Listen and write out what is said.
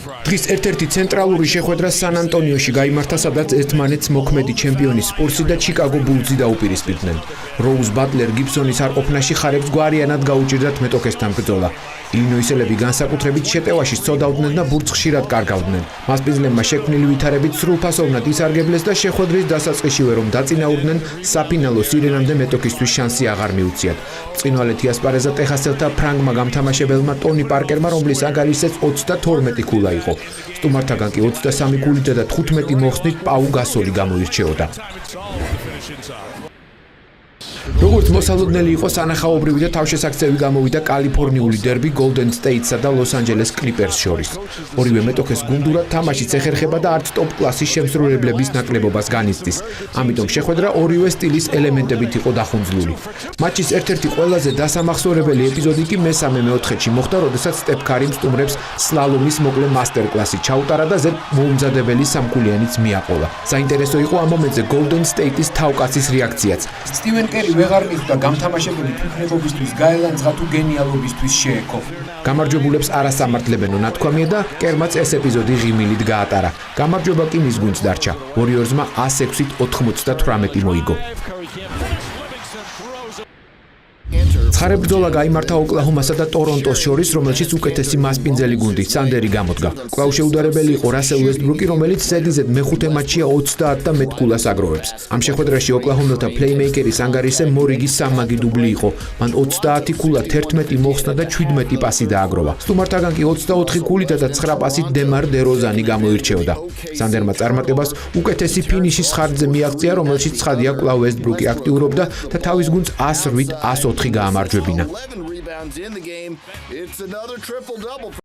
დღის ერთ-ერთი ცენტრალური შეხვედრა სან-ანტონიოში გაიმართა, სადაც ერთმანეთს მოქმედი ჩემპიონი სპურსი და ჩიკაგო ბულზი დაუპირისპირდნენ. როუზ ბატლერ გიბსონის არყოფნაში ხარებს გვარიანად გაუჭირდათ მეტოქესთან ბრძოლა. ილინოისელები განსაკუთრებით შეტევაში სწოდავდნენ და ბურთს ხშირად კარგავდნენ. მასპინძლებმა შექმნილი ვითარებით სრულფასოვნად ისარგებლეს და შეხვედრის დასაწყისშივე რომ დაწინაურდნენ, საფინალო სირენამდე მეტოქისთვის შანსი აღარ მიუციათ. ბრწყინვალეთი ასპარეზა ტეხასელთა ფრანგმა გამთამაშებელმა ტონი პარკერმა, რომლის აგარისეც 32 ქულა იყო. სტუმართაგან კი 23 ქულით და 15 მოხსნით პაუ გასოლი გამოირჩეოდა. როგორც მოსალოდნელი იყო, სანახაობრივი და თავშესაქცევი გამოვიდა კალიფორნიული დერბი გოლდენ სტეიტსა და ლოს ანჯელეს კლიპერს შორის. ორივე მეტოქეს გუნდურად თამაშიც ეხერხება და არც ტოპ კლასის შემსრულებლების ნაკლებობას განიცდის. ამიტომ შეხვედრა ორივე სტილის ელემენტებით იყო დახუნძლული. მატჩის ერთ-ერთი ყველაზე დასამახსოვრებელი ეპიზოდი კი მესამე-მეოთხეში მოხდა, როდესაც სტეფ ქარიმ სტუმრებს სლალომის მოკლე მასტერკლასი ჩაუტარა და ზედ მოუმზადებელი სამქულიანიც მიაყოლა. საინტერესო იყო ამ მომენტზე გოლდენ სტეიტის თავკაცის რეაქციაც. სტივენ კერი ვეღარ მისვდა გამთამაშებელი თვითნებობისთვის, გაელანძღა თუ გენიალობისთვის შეექო. გამარჯვებულებს არასამართლებენო ნათქვამია და კერმაც ეს ეპიზოდი ღიმილით გაატარა. გამარჯვება კი მის გუნდს დარჩა. ვორიორზმა 106-ით 98 მოიგო. ცხარე ბრძოლა გაიმართა ოკლაჰომასა და ტორონტოს შორის, რომელშიც უკეთესი მასპინძელი გუნდი სანდერი გამოდგა. კვლავ შეუდარებელი იყო რასელ უესტბრუკი, რომელიც ზედიზედ მეხუთე მატჩია 30 და მეტ ქულას აგროვებს. ამ შეხვედრაში ოკლაჰომელთა პლეიმეიკერის ანგარისე მორიგი სამმაგი დუბლი იყო. მან 30 ქულა, 11 მოხსნა და 17 პასი დააგროვა. სტუმართაგან კი 24 ქულითა და 9 პასით დემარ დეროზანი გამოირჩეოდა. სანდერმა წარმატებას უკეთესი ფინიშის ხარჯზე მიაღწია, რომელშიც ცხადია კვლავ უესტბრუკი აქტიურობდა და თავის გუნდს 108-104 გაამარჯვებინა.